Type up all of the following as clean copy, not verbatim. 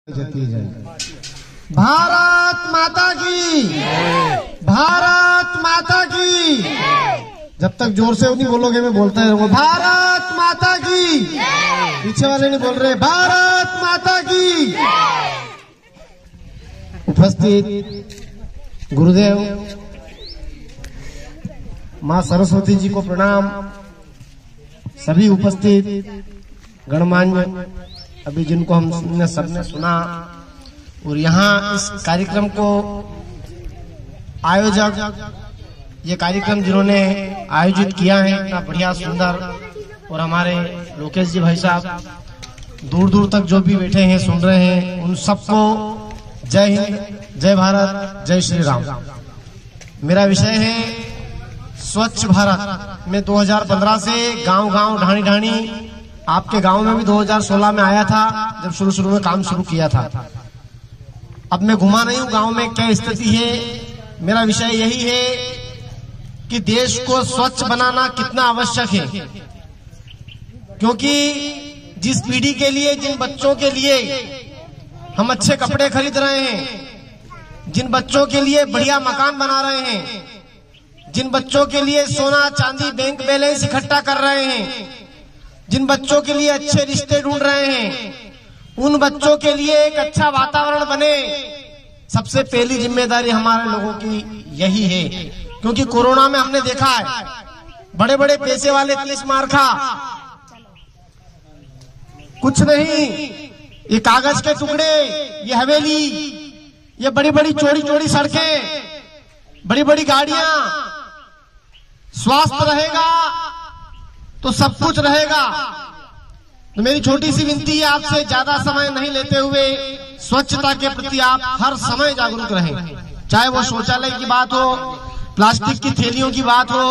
भारत माता की, भारत माता की। जब तक जोर से नहीं बोलोगे मैं बोलता रहूंगा भारत माता की। पीछे वाले नहीं बोल रहे भारत माता की। उपस्थित गुरुदेव, माँ सरस्वती जी को प्रणाम। सभी उपस्थित गणमान्य, अभी जिनको हमने सबने सुना, और यहाँ इस कार्यक्रम को आयोजक, ये कार्यक्रम जिन्होंने आयोजित किया है इतना बढ़िया सुंदर, और हमारे लोकेश जी भाई साहब दूर दूर तक जो भी बैठे हैं सुन रहे हैं, उन सबको जय हिंद, जय भारत, जय श्री राम। मेरा विषय है स्वच्छ भारत। मैं 2015 से गांव गांव ढाणी ढाणी, आपके गांव में भी 2016 में आया था जब शुरू में काम शुरू किया था। अब मैं घुमा नहीं हूं गांव में क्या स्थिति है। मेरा विषय यही है कि देश को स्वच्छ बनाना कितना आवश्यक है, क्योंकि जिस पीढ़ी के लिए, जिन बच्चों के लिए हम अच्छे कपड़े खरीद रहे हैं, जिन बच्चों के लिए बढ़िया मकान बना रहे हैं, जिन बच्चों के लिए सोना चांदी बैंक बैलेंस इकट्ठा कर रहे हैं, जिन बच्चों के लिए अच्छे रिश्ते ढूंढ रहे हैं, उन बच्चों के लिए एक अच्छा वातावरण बने, सबसे पहली जिम्मेदारी हमारे लोगों की यही है। क्योंकि कोरोना में हमने देखा है बड़े बड़े पैसे वाले 30 मार खा, कुछ नहीं, ये कागज के टुकड़े, ये हवेली, ये बड़ी बड़ी चौड़ी चौड़ी सड़कें, बड़ी बड़ी गाड़ियां। स्वास्थ्य रहेगा तो सब कुछ रहेगा। तो मेरी छोटी सी विनती है आपसे, ज्यादा समय नहीं लेते हुए स्वच्छता के प्रति आप हर समय जागरूक रहें। चाहे वो शौचालय की बात हो, प्लास्टिक की थैलियों की बात हो,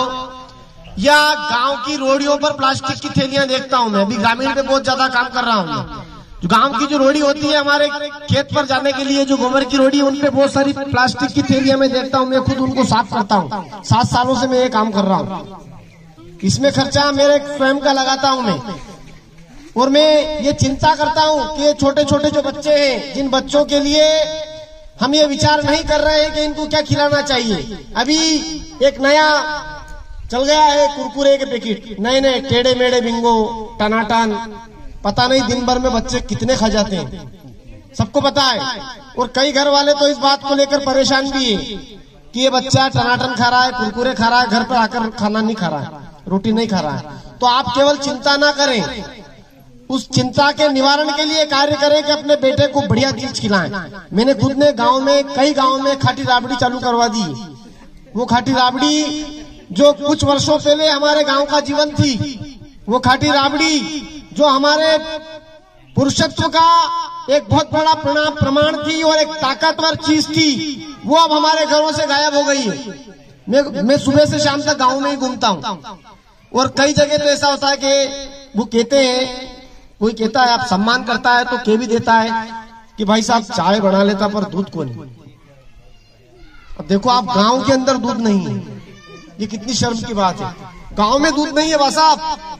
या गांव की रोडियों पर प्लास्टिक की थैलियां देखता हूं। मैं भी ग्रामीण पे बहुत ज्यादा काम कर रहा हूं। जो गांव की जो रोडी होती है हमारे खेत पर जाने के लिए, जो गोबर की रोडी, उन पे बहुत सारी प्लास्टिक की थैलियां मैं देखता हूं। मैं खुद उनको साफ करता हूं। 7 सालों से मैं ये काम कर रहा हूं। इसमें खर्चा मेरे स्वयं का लगाता हूं मैं, और मैं ये चिंता करता हूं कि ये छोटे छोटे जो बच्चे हैं, जिन बच्चों के लिए हम ये विचार नहीं कर रहे हैं कि इनको क्या खिलाना चाहिए। अभी एक नया चल गया है कुरकुरे के पैकेट, नए नए टेढ़े मेढ़े बिंगो, टनाटन, पता नहीं दिन भर में बच्चे कितने खा जाते हैं, सबको पता है। और कई घर वाले तो इस बात को लेकर परेशान भी है कि ये बच्चा टनाटन खा रहा है, कुरकुरे खा रहा है, घर पर आकर खाना नहीं खा रहा है, रोटी नहीं खा रहा है। तो आप केवल चिंता ना करें, उस चिंता के निवारण के लिए कार्य करें कि अपने बेटे को बढ़िया चीज खिलाएं। मैंने खुद ने गांव में, कई गांव में खाटी राबड़ी चालू करवा दी। वो खाटी राबड़ी जो कुछ वर्षों पहले हमारे गांव का जीवन थी, वो खाटी राबड़ी जो हमारे पुरुषत्व का एक बहुत बड़ा प्रमाण थी और एक ताकतवर चीज थी, वो अब हमारे घरों से गायब हो गई है। मैं सुबह से शाम तक गांव में ही घूमता हूं, और कई जगह तो ऐसा होता है कि वो कहते हैं, कोई कहता है आप सम्मान करता है तो कह भी देता है कि भाई साहब चाय बना लेता पर दूध को नहीं। अब देखो आप गांव के अंदर दूध नहीं है, ये कितनी शर्म की बात है। गांव में दूध नहीं है बस साहब।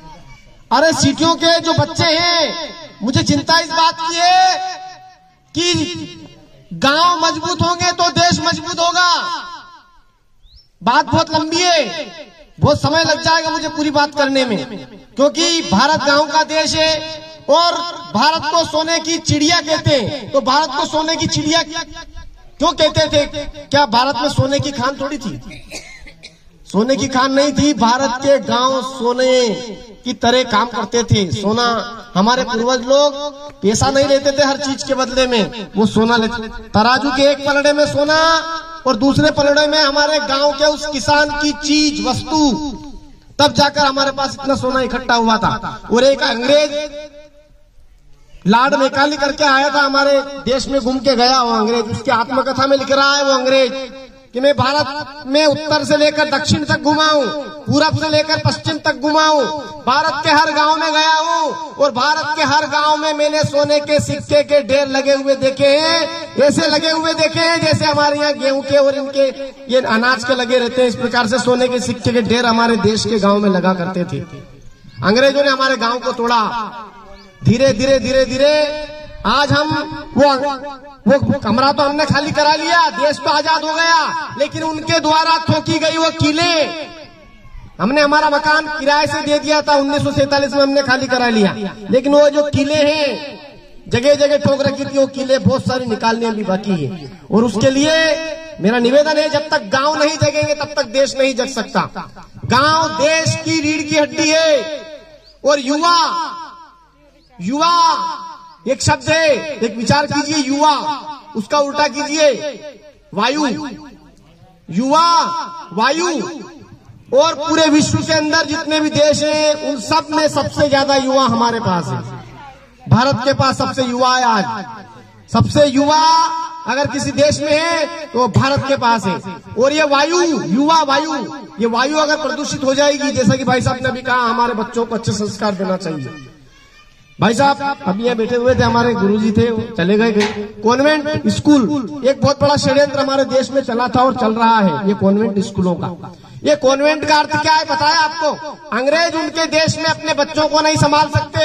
अरे सिटियों के जो बच्चे हैं, मुझे चिंता इस बात की है कि गांव मजबूत होंगे तो देश मजबूत होगा। बात बहुत लंबी है, बहुत समय लग जाएगा मुझे पूरी बात करने में, क्योंकि भारत गांव का देश है। और भारत को सोने की चिड़िया कहते हैं। तो भारत को सोने की चिड़िया क्यों कहते थे? क्या भारत में सोने की खान थोड़ी थी? सोने की खान नहीं थी। भारत के गांव सोने की तरह काम करते थे। सोना, हमारे पूर्वज लोग पैसा नहीं लेते थे हर चीज के बदले में, वो सोना लेते। तराजू के एक पलड़े में सोना और दूसरे पलड़े में हमारे गांव के उस किसान की चीज, वस्तु, तब जाकर हमारे पास इतना सोना इकट्ठा हुआ था। और एक अंग्रेज लॉर्ड मैकाले करके आया था, हमारे देश में घूम के गया वो अंग्रेज। उसकी आत्मकथा में लिख रहा है वो अंग्रेज कि मैं भारत में उत्तर से लेकर दक्षिण तक घुमा हूं, पूरब से लेकर पश्चिम तक घुमा हूं, भारत के हर गांव में गया हूं, और भारत के हर गांव में मैंने सोने के सिक्के के ढेर लगे हुए देखे हैं। ऐसे लगे हुए देखे हैं जैसे हमारे यहाँ गेहूं के और इनके ये अनाज के लगे रहते हैं। इस प्रकार से सोने के सिक्के के ढेर हमारे देश के गांव में लगा करते थे। अंग्रेजों ने हमारे गांव को तोड़ा। धीरे धीरे धीरे धीरे आज हम वो कमरा तो हमने खाली करा लिया, देश तो आजाद हो गया, लेकिन उनके द्वारा थोकी गई वो किले, हमने हमारा मकान किराए से दे दिया था 1947 में, हमने खाली करा लिया, लेकिन वो जो किले हैं जगह जगह ठोक रखी थी, वो किले बहुत सारी निकालने अभी बाकी है। और उसके लिए मेरा निवेदन है, जब तक गांव नहीं जगेंगे तब तक देश नहीं जग सकता। गांव देश की रीढ़ की हड्डी है। और युवा एक शब्द है, एक विचार कीजिए, युवा, उसका उल्टा कीजिए वायु। युवा वायु। और पूरे विश्व के अंदर जितने भी देश हैं उन सब में सबसे ज्यादा युवा हमारे पास है। भारत के पास सबसे युवा है। आज सबसे युवा अगर किसी देश में है तो भारत के पास है। और ये वायु, युवा वायु, ये वायु अगर प्रदूषित हो जाएगी, जैसा कि भाई साहब ने अभी कहा, हमारे बच्चों को अच्छे संस्कार देना चाहिए। भाई साहब अभी यहाँ बैठे हुए थे, हमारे गुरुजी थे, चले गए। कॉन्वेंट स्कूल एक बहुत बड़ा षड्यंत्र हमारे देश में चला था और चल रहा है, ये कॉन्वेंट स्कूलों का। ये कॉन्वेंट का अर्थ क्या है पता है आपको? अंग्रेज उनके देश में अपने बच्चों को नहीं संभाल सकते,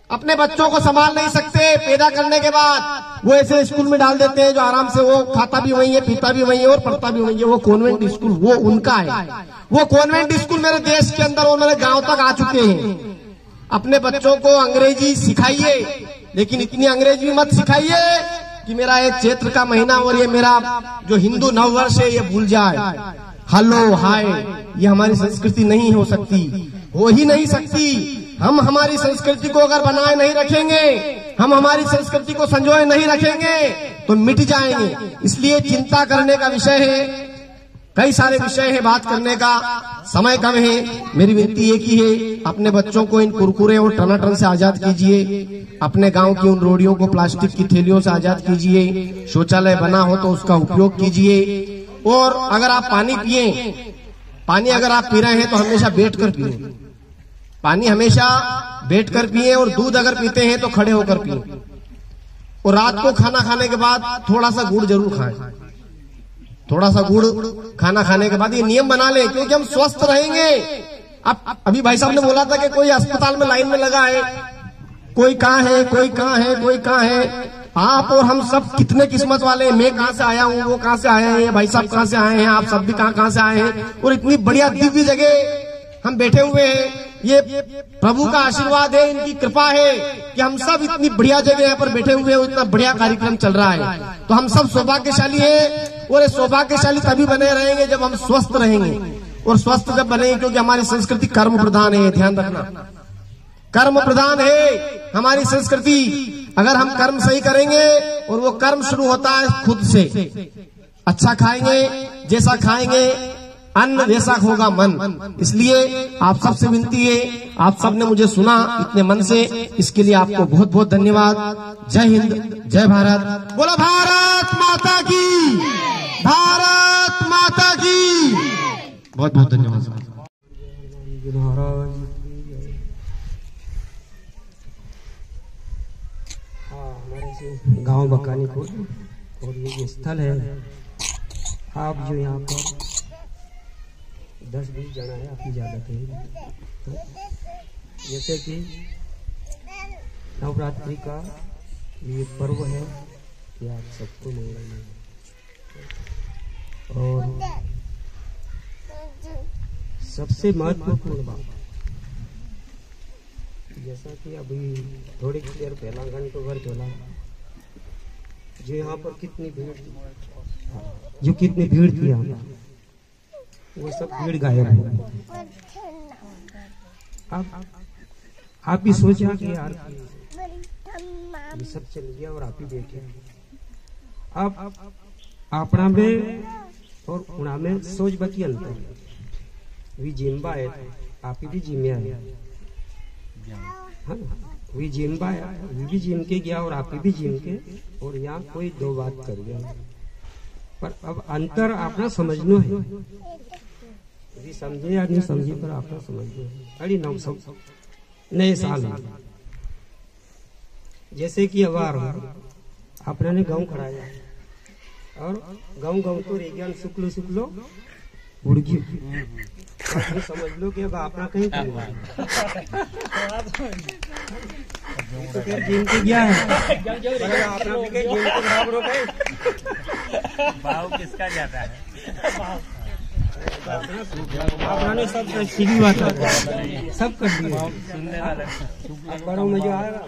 अपने बच्चों को संभाल नहीं सकते। पैदा करने के बाद वो ऐसे स्कूल में डाल देते हैं जो आराम से वो खाता भी वही है, पीता भी वही है और पढ़ता भी वही है। वो कॉन्वेंट स्कूल वो उनका है। वो कॉन्वेंट स्कूल मेरे देश के अंदर और मेरे गांव तक आ चुके हैं। अपने बच्चों को अंग्रेजी सिखाइए, लेकिन इतनी अंग्रेजी मत सिखाइए कि मेरा एक चैत्र का महीना और ये मेरा जो हिंदू नववर्ष है ये भूल जाए। हेलो हाय, ये हमारी संस्कृति नहीं हो सकती, हो ही नहीं सकती। हम हमारी संस्कृति को अगर बनाए नहीं रखेंगे, हम हमारी संस्कृति को संजोए नहीं रखेंगे तो मिट जाएंगे। इसलिए चिंता करने का विषय है, कई सारे विषय है बात करने का, समय कम है। मेरी विनती एक ही है, अपने बच्चों को इन कुरकुरे और टनाटन से आजाद कीजिए। अपने गांव की उन रोडियों को प्लास्टिक की थैलियों से आजाद कीजिए। शौचालय बना हो तो उसका उपयोग कीजिए। और अगर आप पानी पिए, पानी अगर आप पी रहे हैं तो हमेशा बैठकर पिए। पानी हमेशा बैठकर पिए। और दूध अगर पीते हैं तो खड़े होकर पिए। और रात को खाना खाने के बाद थोड़ा सा गुड़ जरूर खाएं। थोड़ा सा गुड़ खाना खाने के बाद ये नियम बना ले, क्योंकि हम स्वस्थ रहेंगे। अब अभी भाई साहब ने बोला था कि कोई अस्पताल में लाइन में लगा है, कोई कहाँ है, कोई कहाँ है, कोई कहाँ है। आप और हम सब कितने किस्मत वाले हैं। मैं कहाँ से आया हूँ, वो कहाँ से आए हैं, भाई साहब कहाँ से आए हैं, आप सब भी कहाँ से आए हैं। और इतनी बढ़िया दिव्य जगह हम बैठे हुए हैं। ये प्रभु का आशीर्वाद है, इनकी कृपा है कि हम सब इतनी बढ़िया जगह यहाँ पर बैठे हुए हैं, इतना बढ़िया कार्यक्रम चल रहा है। तो हम सब सौभाग्यशाली हैं। और ये सौभाग्यशाली तभी बने रहेंगे जब हम स्वस्थ रहेंगे। और स्वस्थ जब बनेंगे, क्योंकि हमारी संस्कृति कर्म प्रधान है, ध्यान रखना, कर्म प्रधान है हमारी संस्कृति। अगर हम कर्म सही करेंगे, और वो कर्म शुरू होता है खुद से। अच्छा खाएंगे, जैसा खाएंगे अन्न वैसा होगा मन। इसलिए आप सबसे विनती है, आप सबने मुझे सुना इतने मन से, इसके लिए आपको बहुत बहुत धन्यवाद। जय हिंद, जय भारत। बोलो भारत माता की, भारत माता की। बहुत बहुत धन्यवाद। गांव बकानीपुर और ये जो स्थल है, आप जो यहाँ पर 10-20 जना है, आपकी ज्यादा है। जैसे कि नवरात्रि का ये पर्व है, ये आप सबको मंगल है। और सबसे महत्वपूर्ण बात, जैसा कि अभी थोड़ी देर पहला, घंटों भर पहला, जो यहाँ पर कितनी भीड़ थी, जो कितनी भीड़ थी यहाँ पर, वो सब भीड़ गायब हो गई। अब आप भी सोचा कि यार ये सब चल गया और आप ही बैठे। अब अपना में और उना में सोच बकी अंतर। वी जिम्बा है, आप ही भी जिम्या है। हाँ, वी जिम्बा है, वी भी जिम के गया और आप ही भी जिम के, और यहाँ कोई दो बात कर गया। पर अब अंतर अपना समझना है, यदि समझे या नहीं समझे पर अपना समझना है। अरे नौ सब नए साल है, जैसे कि अवार अपने ने गाँव खड़ाया और गाँव गाँव तो रेगियान शुक्लो शुक्लो उड़ गई। तो समझ लो कि अब अपना कहीं करना है। तो फिर जिनकी गया है अपना भी कहीं जिनके बराबर हो गए। भाव किसका ज्यादा है? अपना ने सब सीधी बात है, सब कर दिया। सुनने वाला बड़ों में जो आएगा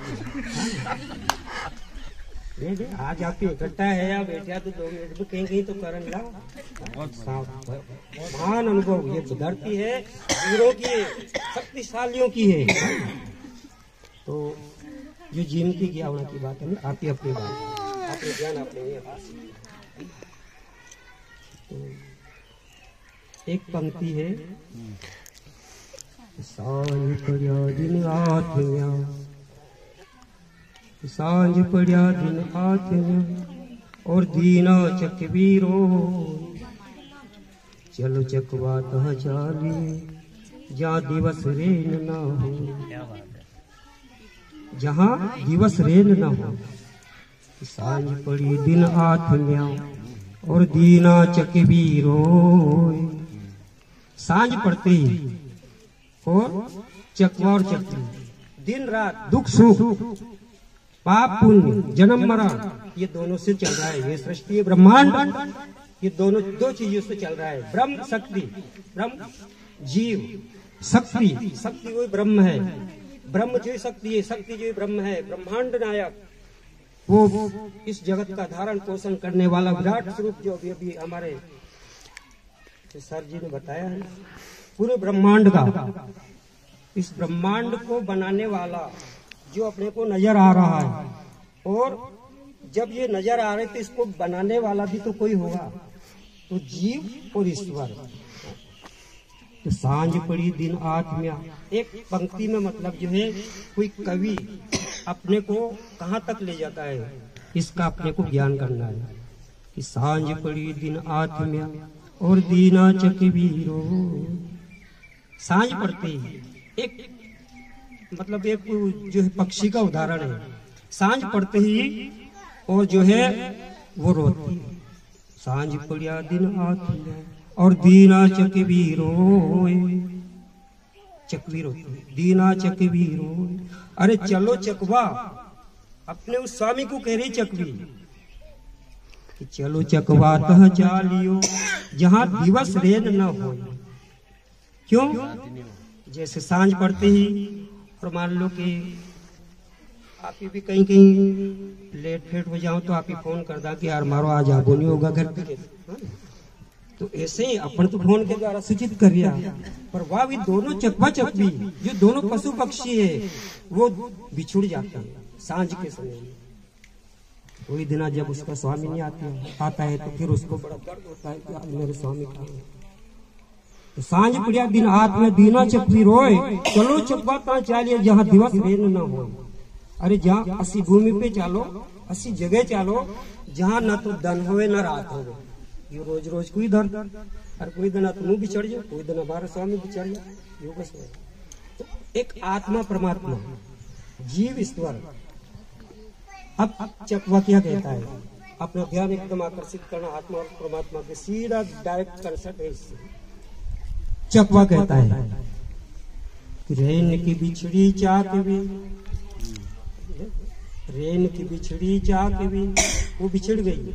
आज आपकी इकट्ठा है या बैठा तो 2 मिनट में कहीं कहीं तो करन ला। बहुत महान अनुभव ये धरती है, वीरों की है, शक्तिशालियों की है। तो जो जिनकी क्या होने की बात है ना, आपकी अपनी बात, आपने ज्ञान आपने ये बात। तो एक पंक्ति है, सांझ पड़िया दिन आत्मिया, सांझ पड़िया दिन आत्मिया और दीना चकवीरो, चलो चकवा तह चाली जहाँ दिवस रेन न हो, जहाँ दिवस रेन न हो। सांझ पड़ी दिन आत्मिया और दीना चकवीरो, सांझ पड़ते ही और चकवा और चक्री, दिन रात दुख सुख पाप पुण्य जन्म मरण ये दोनों से चल रहा है। ये सृष्टि ब्रह्मांड ये दोनों 2 चीजों से चल रहा है। ब्रह्म शक्ति, ब्रह्म जीव, शक्ति, शक्ति वही ब्रह्म है, ब्रह्म जो शक्ति है, शक्ति जो ब्रह्म है। ब्रह्मांड नायक वो इस जगत का धारण पोषण करने वाला विराट स्वरूप जो अभी हमारे सर जी ने बताया है, पूरे ब्रह्मांड का, इस ब्रह्मांड को बनाने वाला जो अपने को नजर आ रहा है। और जब ये नजर आ रहे तो इसको बनाने वाला भी तो कोई होगा, तो जीव और ईश्वर। तो सांझ पड़ी दिन आत्मिया, एक पंक्ति में मतलब जो है कोई कवि अपने को कहाँ तक ले जाता है, इसका अपने को ज्ञान करना है कि सांझ पड़ी दिन आत्मिया और दीना चकवीरो। सांझ पड़ते ही एक मतलब एक जो है पक्षी का उदाहरण है, सांझ पड़ते ही और जो है वो रोती है। सांझ पड़िया दिन आत्मिया और दीना चकवीरो, चकवी रोती है, दीना चकवीरो। अरे चलो चकवा, अपने उस स्वामी को कह रही चकवी कि चलो चकवा तह चालियो जहाँ दिवस रेन न हो। क्यों? जैसे सांझ पड़ते ही और मान लो कि आप भी कहीं कहीं लेट फेट हो जाओ तो आप ही फोन कर दा कि यार मारो आज आगो नहीं होगा घर पे, तो ऐसे ही अपन तो फोन के द्वारा सूचित कर दिया। पर वह भी दोनों चकवा चकवी जो दोनों पशु पक्षी है वो बिछुड़ जाते हैं सांझ के समय। कोई दिन जब उसका स्वामी नहीं आता है तो फिर उसको बड़ा दर्द होता है कि आज मेरे स्वामी कहाँ है। तो सांझ पड़िया दिन आत्मा दीना चकवी रोए, चलो चकवा ता चालिए जहाँ दिवस रेन न हो। अरे जहाँ असी भूमि पे चालो, असी जगह चालो जहाँ न तो दिन होवे न रात होवे। ये रोज रोज कोई दर्द, और कोई दिन तुम बिछड़ जाओ, कोई दिन हमारा स्वामी बिछड़ जाओ, यो बस है। तो एक आत्मा परमात्मा जीव ईश्वर। अब चकवा क्या कहता है, अपना ध्यान एकदम आकर्षित करना आत्मा और परमात्मा के सीधा डायरेक्ट कंसर्ट है इससे। चकवा कहता है रेन की बिछड़ी चाक भी, रेन की बिछड़ी चाक भी, वो बिछड़ गई,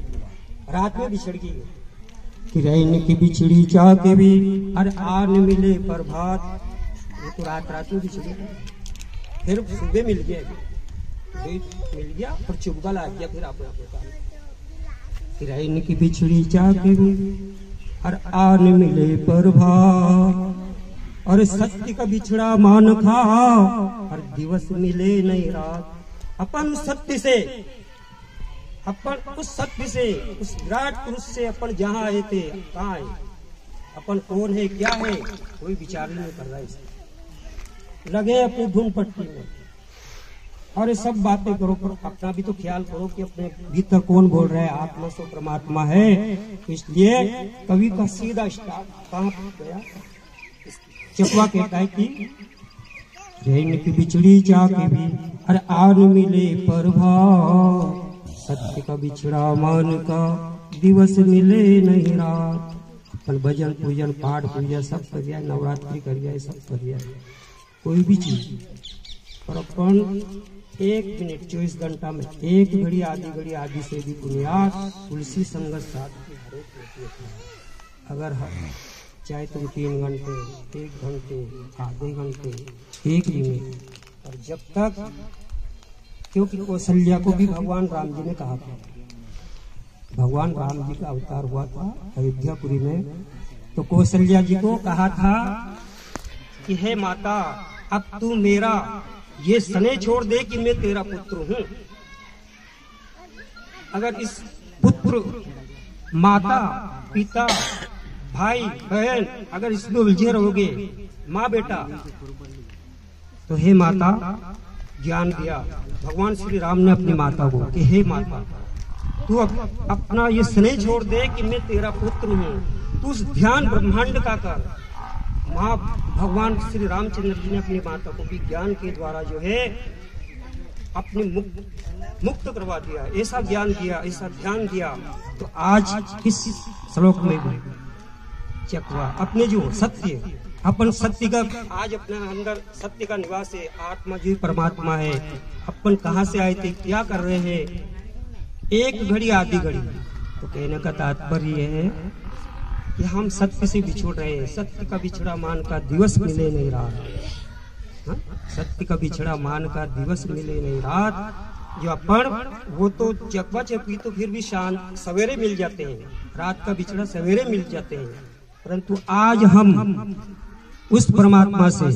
रात में बिछड़ गई कि रेन की बिछड़ी चाक भी, अरे आन मिले प्रभात, वो तो रात रात में बिछड़ी, फिर सुबह मिल गया और चुगल आ गया फिर अपने काम। कि रेन की बिछड़ी चाक भी और आन मिले प्रभात, और सत्य का बिछड़ा मान खा और दिवस मिले नहीं रात। अपन उस सत्य से, अपन उस सत्य से, उस विराट पुरुष से अपन जहाँ आए थे, कहाँ आए, अपन कौन है क्या है, कोई विचार नहीं कर रहा है। लगे अपनी धुन पट्टी में और ये सब बातें करो, पर अपना भी तो ख्याल करो कि अपने भीतर कौन बोल रहा है, आत्मा सो परमात्मा है। इसलिए कवि का सीधा स्टार्ट कहाँ गया, चकवा कहता है कि रेन की बिछड़ी चाके भी अरे आन मिले प्रभात, सत्य का बिछड़ा मान का दिवस मिले नहीं रात। अपन भजन पूजन पाठ पूजा सब करिए, नवरात्रि करिए, सब करिए, कोई भी चीज, पर अपन 1 मिनट 24 घंटा में 1 घड़ी आधी से भी पुण्यात तुलसी संगत साथ अगर चाहे तुम 3 घंटे 1 घंटे आधे घंटे 1 मिनट, और जब तक, क्योंकि कौशल्या को भी भगवान राम जी ने कहा था, भगवान राम जी का अवतार हुआ था अयोध्यापुरी में, तो कौशल्या जी को कहा था कि हे माता, अब तू मेरा ये स्नेह छोड़ दे कि मैं तेरा पुत्र हूँ। अगर इस पुत्र, माता, पिता, भाई बहन अगर इसमें उलझे रहोगे, माँ बेटा, तो हे माता ज्ञान दिया भगवान श्री राम ने अपनी माता को कि हे माता, तू अपना ये स्नेह छोड़ दे कि मैं तेरा पुत्र हूँ, तू ध्यान ब्रह्मांड का कर। माँ भगवान श्री रामचंद्र जी ने अपनी माता को भी ज्ञान के द्वारा जो है अपने मुक्त करवा दिया, ऐसा ज्ञान दिया, ऐसा ध्यान दिया। तो आज इस श्लोक में भी चेक हुआ अपने जो सत्य, अपन सत्य का, आज अपने अंदर सत्य का निवास है, आत्मा जो परमात्मा है। अपन कहाँ से आए थे, क्या कर रहे हैं, 1 घड़ी आधी घड़ी। तो कहने का तात्पर्य है कि हम सत्य से बिछुड़ रहे हैं, सत्य का बिछड़ा मान का दिवस मिले नहीं रात, सत्य का बिछड़ा मान का दिवस मिले नहीं रात। जो अपन वो तो चकवा चकवी तो फिर भी शांत सवेरे मिल जाते हैं, रात का बिछड़ा सवेरे मिल जाते हैं, परंतु आज हम उस परमात्मा से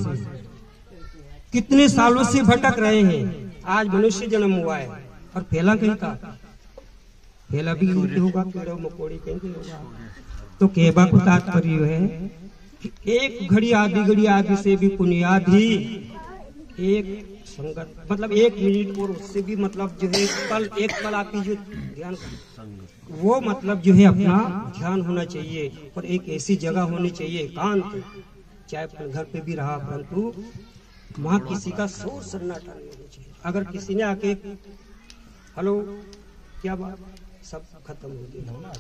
कितने सालों से भटक रहे हैं। आज मनुष्य जन्म हुआ है और फैला कहीं का, फैला भी होगा, कीड़े मकोड़े कहीं होगा। तो कहबा को तात्पर्य है कि 1 घड़ी आधी से भी पुण्याधी, एक संगत मतलब 1 मिनट और उससे भी मतलब जो है एक पल आपकी जो ध्यान, वो मतलब जो है अपना ध्यान होना चाहिए, और एक ऐसी जगह होनी चाहिए एकांत, चाहे अपने घर पे भी रहा, परंतु वहाँ किसी का शोर सन्नाटा नहीं होना चाहिए। अगर किसी ने आके हेलो क्या बात, सब खत्म हो गया।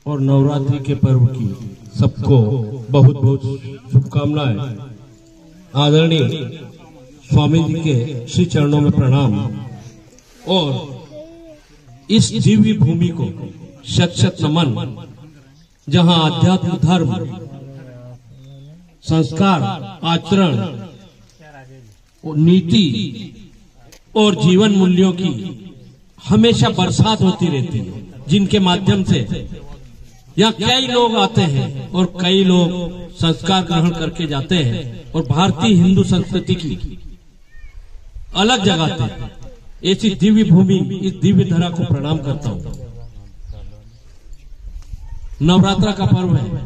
और नवरात्रि के पर्व की सबको बहुत बहुत शुभकामनाएं। आदरणीय स्वामी जी के श्री चरणों में प्रणाम, और इस दिव्य भूमि को शत शत नमन, जहां आध्यात्म, धर्म, संस्कार, आचरण, नीति और जीवन मूल्यों की हमेशा बरसात होती रहती है, जिनके माध्यम से यहाँ कई लोग आते हैं और कई लोग संस्कार ग्रहण करके जाते हैं और भारतीय हिंदू संस्कृति की अलग जगाते हैं। ऐसी दिव्य भूमि, इस दिव्य धरा को प्रणाम करता हूँ। नवरात्र का पर्व है,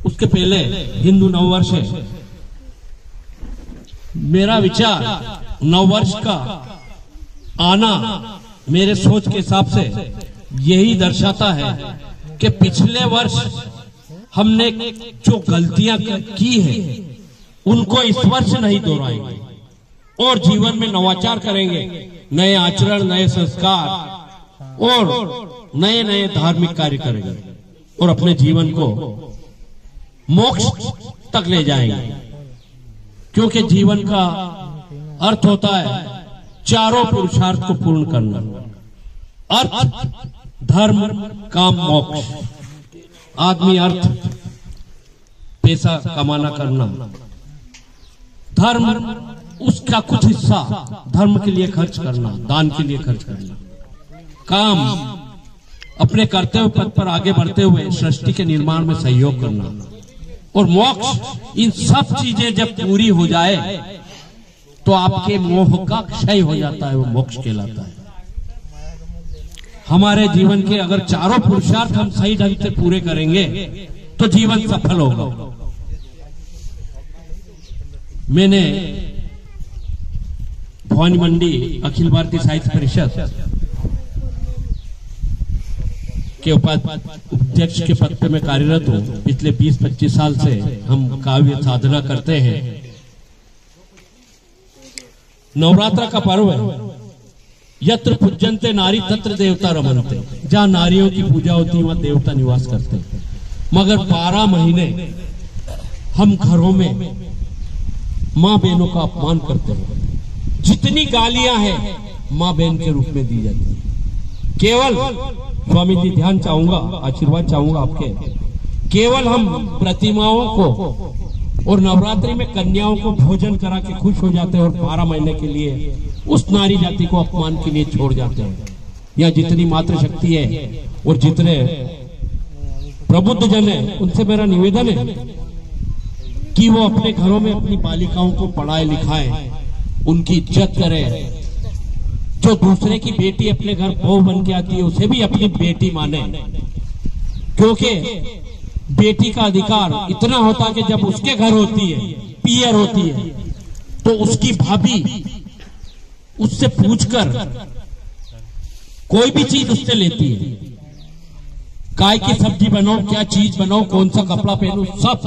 उसके पहले हिंदू नववर्ष है। मेरा विचार नववर्ष का आना मेरे सोच के हिसाब से यही दर्शाता है कि पिछले वर्ष हमने जो गलतियां की है उनको इस वर्ष नहीं दोहराएंगे और जीवन में नवाचार करेंगे, नए आचरण, नए संस्कार और नए नए धार्मिक कार्य करेंगे और अपने जीवन को मोक्ष तक ले जाएंगे। क्योंकि जीवन का अर्थ होता है चारों पुरुषार्थ को पूर्ण करना, अर्थ, धर्म, काम, मोक्ष। आदमी अर्थ पैसा कमाना करना, धर्म उसका कुछ हिस्सा धर्म के लिए खर्च करना, दान के लिए खर्च करना, काम अपने कर्तव्य पथ पर आगे बढ़ते हुए सृष्टि के निर्माण में सहयोग करना, और मोक्ष इन सब चीजें जब पूरी हो जाए तो आपके मोह का क्षय हो जाता है, वो मोक्ष कहलाता है। हमारे जीवन के अगर चारों पुरुषार्थ हम सही ढंग से पूरे करेंगे तो जीवन सफल होगा। मैंने भवानी मंडी अखिल भारतीय साहित्य परिषद के उपाध्यक्ष के पद पे मैं कार्यरत हूँ। पिछले 20-25 साल से हम काव्य साधना करते हैं। नवरात्र का पर्व है, यत्र पूज्यन्ते नारी तत्र देवता रमन्ते। जहाँ नारियों की पूजा होती है वहाँ देवता निवास करते हैं। मगर 12 महीने हम घरों में माँ बहनों का अपमान करते हैं। जितनी गालियां हैं माँ बहन के रूप में दी जाती है। केवल स्वामी जी ध्यान चाहूंगा, आशीर्वाद चाहूंगा आपके, केवल हम प्रतिमाओं को और नवरात्रि में कन्याओं को भोजन करा के खुश हो जाते हैं और 12 महीने के लिए उस नारी जाति को अपमान के लिए छोड़ जाते हैं। यहाँ जितनी मातृशक्ति है और जितने प्रबुद्ध जन है, उनसे मेरा निवेदन है कि वो अपने घरों में अपनी बालिकाओं को पढ़ाए लिखाएं, उनकी इज्जत करें। जो दूसरे की बेटी अपने घर बहू बन के आती है उसे भी अपनी बेटी माने, क्योंकि बेटी का अधिकार इतना होता है कि जब उसके घर होती है, पियर होती है, तो उसकी भाभी उससे पूछकर कोई भी चीज उससे लेती है। काय की सब्जी बनाओ, क्या चीज बनाओ, कौन सा कपड़ा पहनो, सब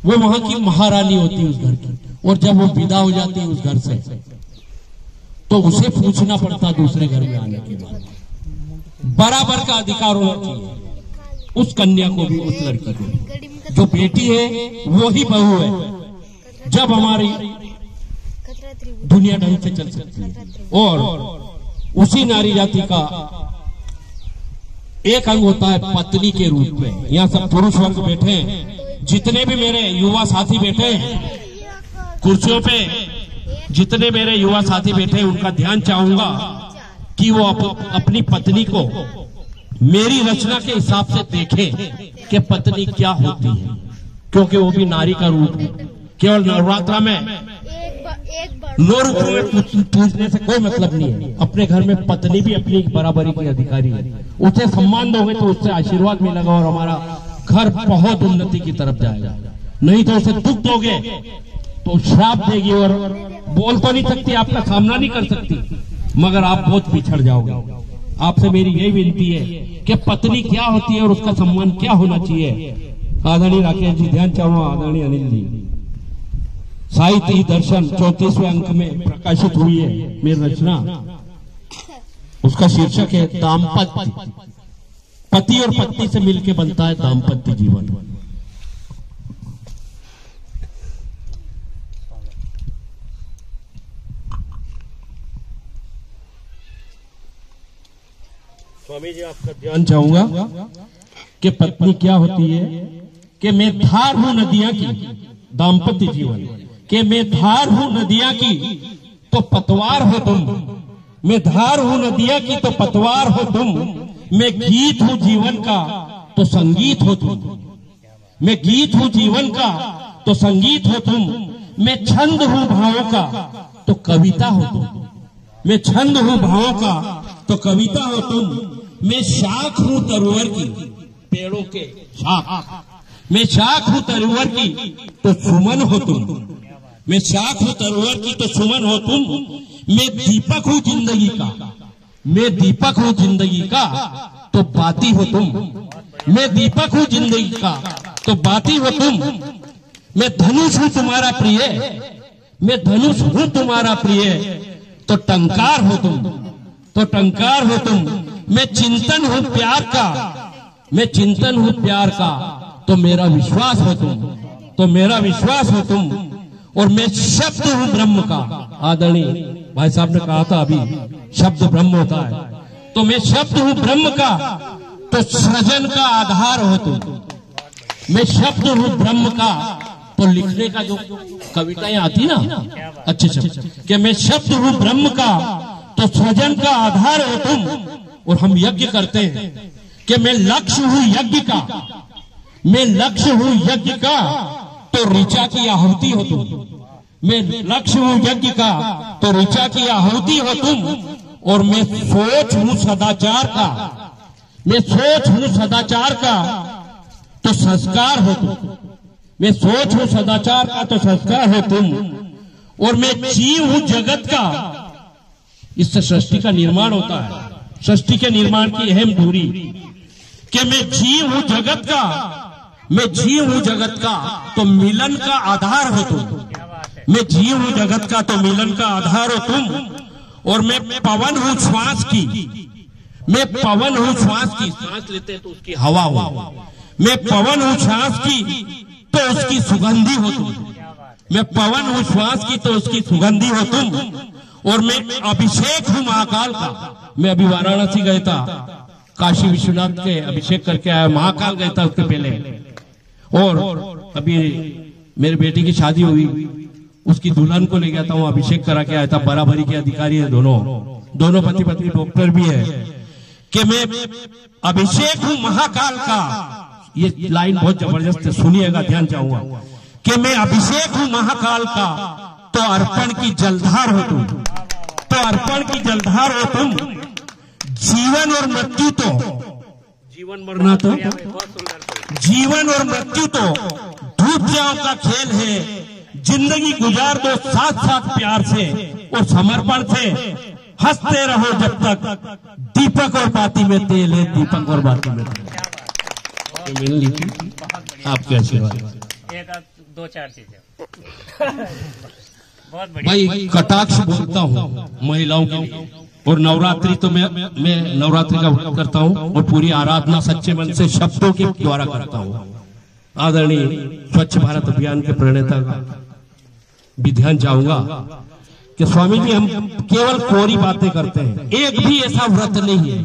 वो वहां की महारानी होती है उस घर की। और जब वो विदा हो जाती है उस घर से तो उसे पूछना पड़ता दूसरे घर में आने के बाद। बराबर का अधिकार होना चाहिए उस कन्या को भी, उस लड़की को भी। जो बेटी है वो ही बहू है, जब हमारी दुनिया ढंग से चल सकती है। और उसी नारी जाति का एक अंग होता है पत्नी के रूप में। यहाँ सब पुरुष वर्ग बैठे हैं, जितने भी मेरे युवा साथी बैठे हैं कुर्सियों पे, जितने मेरे युवा साथी बैठे हैं, उनका ध्यान चाहूंगा कि वो अपनी पत्नी को मेरी रचना के हिसाब से देखें कि पत्नी क्या होती है, क्योंकि वो भी नारी का रूप है। केवल नवरात्रा में 9 रुपये में पूछने से कोई मतलब नहीं है। अपने घर में पत्नी भी अपनी बराबरी की अधिकारी है। उसे सम्मान दोगे तो उससे आशीर्वाद मिलेगा और हमारा घर बहुत उन्नति की तरफ जाएगा। नहीं तो उसे दुख दोगे तो श्राप देगी और बोल तो नहीं सकती, आपका सामना नहीं कर सकती, मगर आप बहुत पिछड़ जाओगे। आपसे मेरी यही विनती है कि पत्नी क्या होती है और उसका सम्मान क्या होना चाहिए। आदरणीय राकेश जी ध्यान चाहूंगा, आदरणीय अनिल जी, साहित्य ही दर्शन 34वें अंक में प्रकाशित हुई है मेरी रचना। उसका शीर्षक है दाम्पत्य। पति और पत्नी से मिलकर बनता है दाम्पत्य जीवन। स्वामी जी आपका ध्यान चाहूंगा कि पत्नी क्या होती है। कि मैं धार हूं नदियां की, दाम्पत्य जीवन। कि मैं धार हूं नदियां की तो पतवार हो तुम, मैं धार हूं नदियां की तो पतवार हो तुम, मैं गीत हूं जीवन का तो संगीत हो तुम, मैं गीत हूं जीवन का तो संगीत हो तुम, मैं छंद हूं भावों का तो कविता हो तुम, मैं छंद हूं भावों का तो कविता हो तुम, मैं शाख हूं तरुवर की, पेड़ों के शाख, मैं शाख हूं तरुवर की तो सुमन हो तुम, मैं शाख हूं तरुवर की तो सुमन हो तुम, मैं दीपक हूं जिंदगी का, मैं दीपक हूं जिंदगी का तो बाती हो तुम, मैं दीपक हूं जिंदगी का तो बाती हो तुम, मैं धनुष हूं तुम्हारा प्रिय, मैं धनुष हूं तुम्हारा प्रिय तो टंकार हो तुम, तो टंकार हो तुम, मैं चिंतन हूं प्यार का, मैं चिंतन हूं प्यार का तो मेरा विश्वास हो तुम, तो मेरा विश्वास हो तुम, और मैं शब्द हूं ब्रह्म का। आदरणीय भाई साहब ने कहा था अभी शब्द ब्रह्म होता है, तो मैं शब्द हूं ब्रह्म का तो सृजन का आधार हो तुम, मैं शब्द हूं ब्रह्म का तो लिखने का जो कविताएं आती ना अच्छे शब्द, कि मैं शब्द हूं ब्रह्म का तो सृजन का आधार हो तुम, और हम यज्ञ करते हैं कि मैं लक्ष्य हूं यज्ञ का, मैं लक्ष्य हूं यज्ञ का तो ऋचा की आहुति हो तुम, मैं लक्ष्य हूं यज्ञ का तो ऋचा की आहुति हो तुम, और मैं सोच हूं सदाचार का, मैं सोच हूं सदाचार का तो संस्कार हो तुम, मैं सोच हूं सदाचार का तो संस्कार हो तुम, और मैं जीव हूं जगत का। इससे सृष्टि का निर्माण होता है, सृष्टि के निर्माण की अहम धुरी, कि मैं जीव हूं जगत का, मैं जीव हूं जगत का तो मिलन का आधार हो तुम, मैं जीव हूं जगत का तो मिलन का आधार हो तुम, और मैं पवन हूं श्वास की, मैं पवन हूं श्वास की, सांस लेते हैं तो उसकी हवा हो, मैं पवन हूं श्वास की तो उसकी सुगंधी हो तुम, मैं पवन हूं श्वास की तो उसकी सुगंधी हो तुम, और मैं अभिषेक हूं महाकाल का। मैं अभी वाराणसी गया था, काशी विश्वनाथ के अभिषेक करके आया, महाकाल गया था उसके पहले। और अभी मेरे बेटी की शादी हुई, उसकी दुल्हन को ले गया था, वो अभिषेक करा के आया था। बराबरी के अधिकारी है दोनों पति पत्नी, डॉक्टर भी है। कि मैं अभिषेक हूं महाकाल का, ये लाइन बहुत जबरदस्त है, सुनिएगा, ध्यान चाहूंगा। कि मैं अभिषेक हूं महाकाल का, तो अर्पण की जलधार हो तुम, तो अर्पण की जलधार हो तुम। जीवन और मृत्यु तो, जीवन मरना तो, जीवन और मृत्यु तो धूप जाओ का खेल है। जिंदगी गुजार दो साथ साथ प्यार से और समर्पण से। हंसते रहो जब तक दीपक और बाती में तेल है, दीपक और बाती में तेल। मिल ली थी आपके आशीर्वाद। एक दो चार चीजें बहुत बढ़िया। भाई कटाक्ष बोलता हूँ महिलाओं के लिए, और नवरात्रि तो मैं नवरात्रि का व्रत करता हूँ और पूरी आराधना सच्चे मन से शब्दों के द्वारा करता हूँ। आदरणीय स्वच्छ भारत अभियान के प्रणेता का भी ध्यान चाहूंगा कि स्वामी जी हम केवल कोरी बातें करते हैं, एक भी ऐसा व्रत नहीं है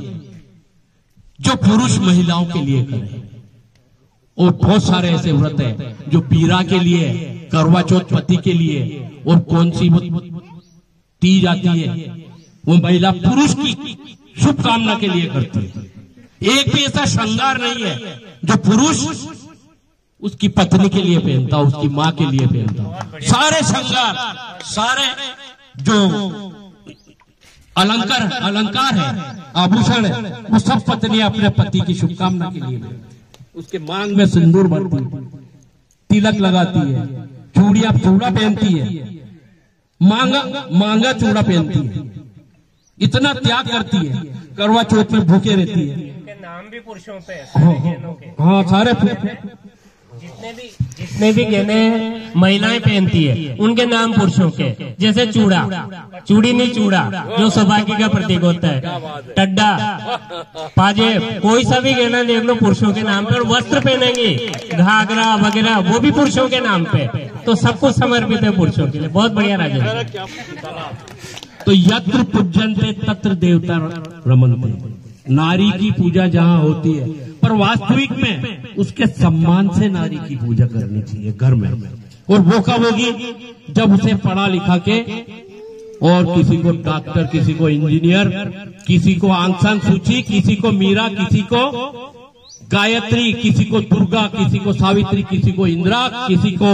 जो पुरुष महिलाओं के लिए करे। और बहुत सारे ऐसे व्रत हैं जो पीरा के लिए, करवा चौथ पति के लिए, और कौन सी वो तीज आती है वो महिला पुरुष की शुभकामना के लिए करती है। एक भी ऐसा श्रृंगार नहीं है जो पुरुष उसकी पत्नी के लिए पहनता, उसकी माँ के लिए पहनता। सारे श्रृंगार, सारे जो अलंकार है, आभूषण है, वो सब पत्नी अपने पति की शुभकामना के लिए, उसके मांग में सिंदूर भरती है, तिलक लगाती है, चूड़ियां चूड़ा पहनती है, मांगा चूड़ा पहनती है, इतना त्याग करती है, करवा चौथ में भूखे रहती है। इनके नाम भी पुरुषों पे है, हाँ सारे जितने भी गहने महिलाएं पहनती है उनके नाम पुरुषों के, जैसे चूड़ा, चूड़ी नहीं चूड़ा जो सौभाग्य का प्रतीक होता है, टड्डा, पाजेब, कोई सा भी गहना देख लो पुरुषों के नाम पे। और वस्त्र पहनेंगे, घाघरा वगैरह, वो भी पुरुषों के नाम पे। तो सब कुछ समर्पित है पुरुषों के लिए। बहुत बढ़िया राजेंद्र। तो यत्र पूज्यन्ते तत्र देवता रमन्ते। नारी की पूजा जहाँ होती है, पर वास्तविक में उसके सम्मान से नारी की पूजा करनी चाहिए घर में। और वो कब होगी? जब उसे पढ़ा लिखा के, और किसी को डॉक्टर, किसी को इंजीनियर, किसी को आंग सान सूची, किसी को मीरा, किसी को गायत्री, किसी को दुर्गा, किसी को सावित्री, किसी को इंदिरा, किसी को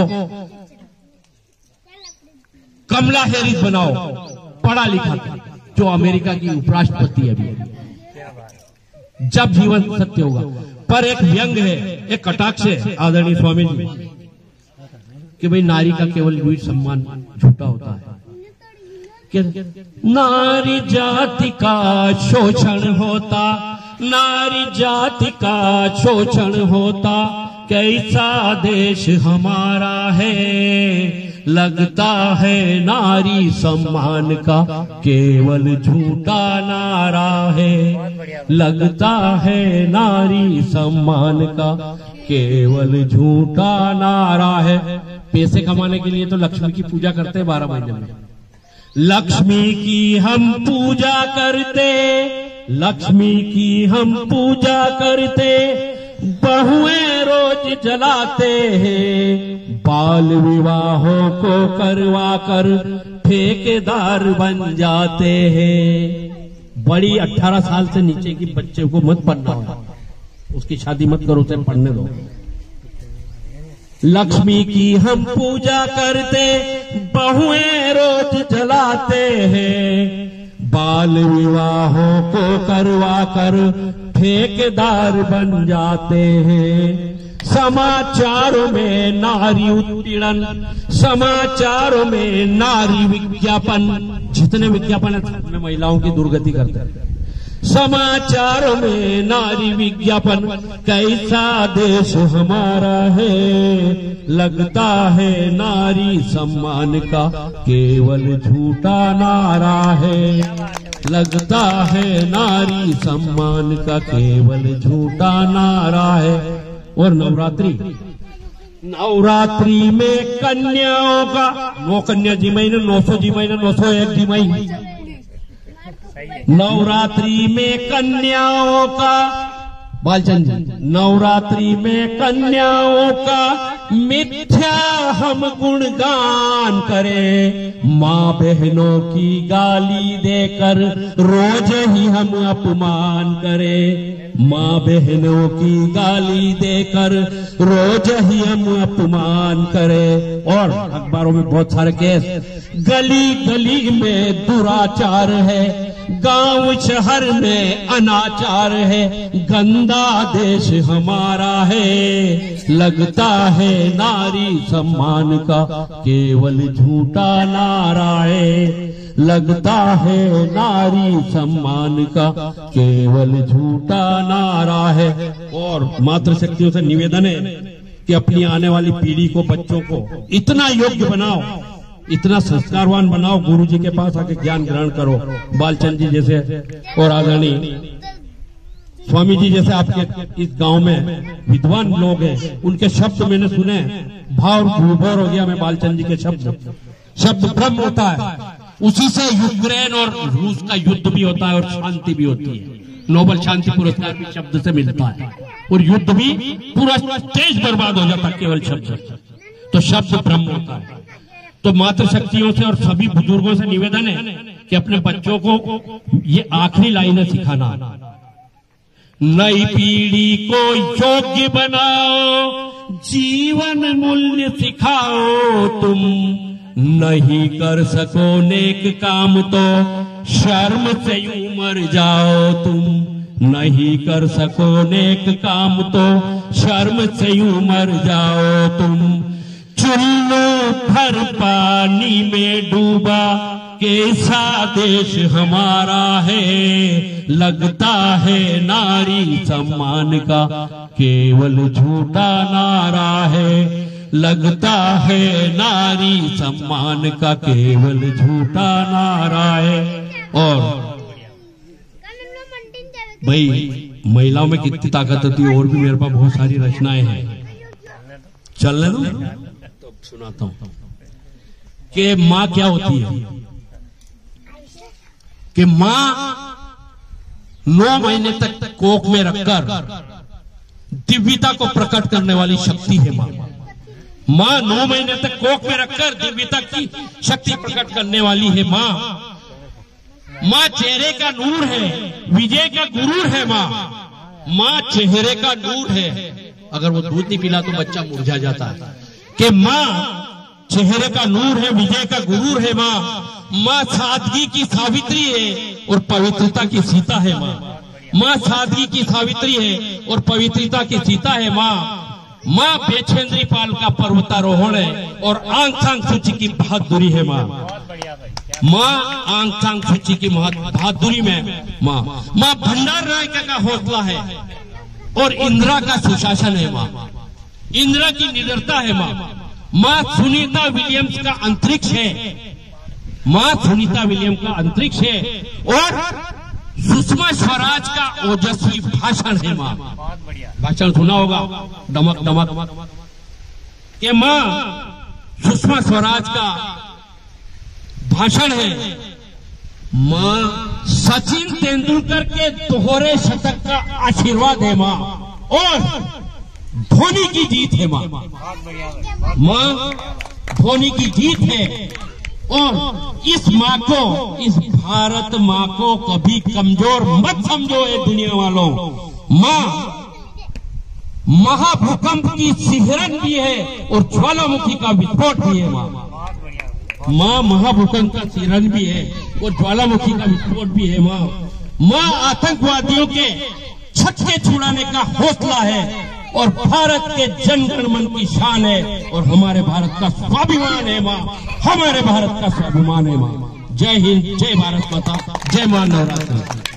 कमला हैरिस बनाओ पढ़ा लिखा के, जो अमेरिका की उपराष्ट्रपति है अभी। जब जीवन सत्य होगा। पर एक व्यंग है, एक कटाक्ष है आदरणीय स्वामी जी कि भाई नारी का केवल वीर सम्मान झूठा होता है। नारी जाति का शोषण होता, नारी जाति का शोषण होता, कैसा देश हमारा है, लगता है नारी सम्मान का केवल झूठा नारा है, लगता है नारी सम्मान का केवल झूठा नारा है। पैसे कमाने के लिए तो लक्ष्मी की पूजा करते हैं 12 महीने में। लक्ष्मी की हम पूजा करते, लक्ष्मी की हम पूजा करते, बहुएं रोज जलाते हैं, बाल विवाहों को करवा कर ठेकेदार बन जाते हैं। बड़ी 18 साल से नीचे की बच्चे को मत पढ़ना हो, उसकी शादी मत करो, उसे पढ़ने दो। लक्ष्मी की हम पूजा करते, बहुएं रोज जलाते हैं, बाल विवाहों को करवा कर ठेकेदार बन जाते हैं। समाचारों में नारी उत्पीड़न, समाचारों में नारी विज्ञापन, जितने विज्ञापन है उसमें महिलाओं की दुर्गति करते हैं। समाचारों में नारी विज्ञापन, कैसा देश हमारा है, लगता है नारी सम्मान का केवल झूठा नारा है, लगता है नारी सम्मान का केवल झूठा नारा है। और नवरात्रि में कन्याओं का 9 कन्या जी महीने 900 जी महीने 901 जी महीने नवरात्रि में कन्याओं का बालचंद जी नवरात्रि में कन्याओं का मिथ्या हम गुणगान करें, माँ बहनों की गाली देकर रोज ही हम अपमान करें, माँ बहनों की गाली देकर रोज ही हम अपमान करें। और अखबारों में बहुत सारे केस, गली गली में दुराचार है, गांव शहर में अनाचार है, गंदा देश हमारा है, लगता है नारी सम्मान का केवल झूठा नारा है, लगता है नारी सम्मान का केवल झूठा नारा है। और मातृशक्तियों से निवेदन है कि अपनी आने वाली पीढ़ी को, बच्चों को इतना योग्य बनाओ, इतना संस्कारवान बनाओ, गुरु जी के पास आके ज्ञान ग्रहण करो। बालचंद जी जैसे और आदरणीय स्वामी जी जैसे आपके इस गांव में विद्वान लोग हैं, उनके शब्द मैंने सुने, भाव विभोर हो गया मैं बालचंद जी के शब्द ब्रह्म होता है, उसी से यूक्रेन और रूस का युद्ध भी होता है और शांति भी होती है। नोबेल शांति पुरस्कार भी शब्द से मिलता है और युद्ध भी पूरा देश बर्बाद हो जाता केवल शब्द से। तो शब्द ब्रह्म होता है। तो मातृशक्तियों से और सभी बुजुर्गों से निवेदन है कि अपने बच्चों को ये आखिरी लाइनें सिखाना, नई पीढ़ी को योग्य बनाओ, जीवन मूल्य सिखाओ, तुम नहीं कर सको नेक काम तो शर्म से यूं मर जाओ, तुम नहीं कर सको नेक काम तो शर्म से यूं मर जाओ, तुम चुल्लू भर पानी में डूबा कैसा देश हमारा है, लगता है नारी सम्मान का केवल झूठा नारा है, लगता है नारी सम्मान का केवल झूठा नारा है। और भाई महिलाओं में कितनी ताकत होती है, और भी मेरे पास बहुत सारी रचनाएं हैं, चलने दो तो सुनाता हूं कि माँ क्या होती है। कि माँ 9 महीने तक कोख में रखकर दिव्यता को प्रकट करने वाली शक्ति है माँ। माँ 9 महीने तक कोख में रखकर दिव्यता की शक्ति प्रकट करने वाली है माँ। माँ चेहरे का नूर है, विजय का गुरूर है माँ। माँ चेहरे का नूर है, अगर वो दूध नहीं पिला तो बच्चा मुरझा जाता है। कि माँ चेहरे का नूर है, विजय का गुरूर है माँ। माँ सादगी की सावित्री है और पवित्रता की सीता है माँ। माँ सादगी की सावित्री है और पवित्रता की सीता है माँ। माँ बेचेंद्री पाल का पर्वतारोहण है और आंग सांग सूची की बहादुरी है माँ। माँ आंग सांग सूची की बहादुरी में माँ। माँ भंडार नायिका का हौसला है और इंदिरा का सुशासन है माँ। इंदिरा की निडरता है माँ। माँ सुनीता विलियम्स का अंतरिक्ष है। माँ सुनीता विलियम्स का अंतरिक्ष है और सुषमा स्वराज का ओजस्वी भाषण है माँ। भाषण सुना होगा, दमक दमक के माँ सुषमा स्वराज का भाषण है। माँ सचिन तेंदुलकर के दोहरे शतक का आशीर्वाद है माँ और धोनी की जीत है माँ। माँ धोनी की जीत है और इस माँ को, इस भारत माँ को कभी कमजोर मत समझो ये दुनिया वालों। माँ महाभूकंप की सिहरन भी है और ज्वालामुखी का विस्फोट भी है माँ। माँ महाभूकंप का सिहरन भी है और ज्वालामुखी का विस्फोट भी है माँ। माँ आतंकवादियों के छक्के छुड़ाने का हौसला है और भारत के जनगण मन की शान है और हमारे भारत का स्वाभिमान है माँ। हमारे भारत का स्वाभिमान है माँ। जय हिंद, जय भारत माता, जय मां नवरात्रि।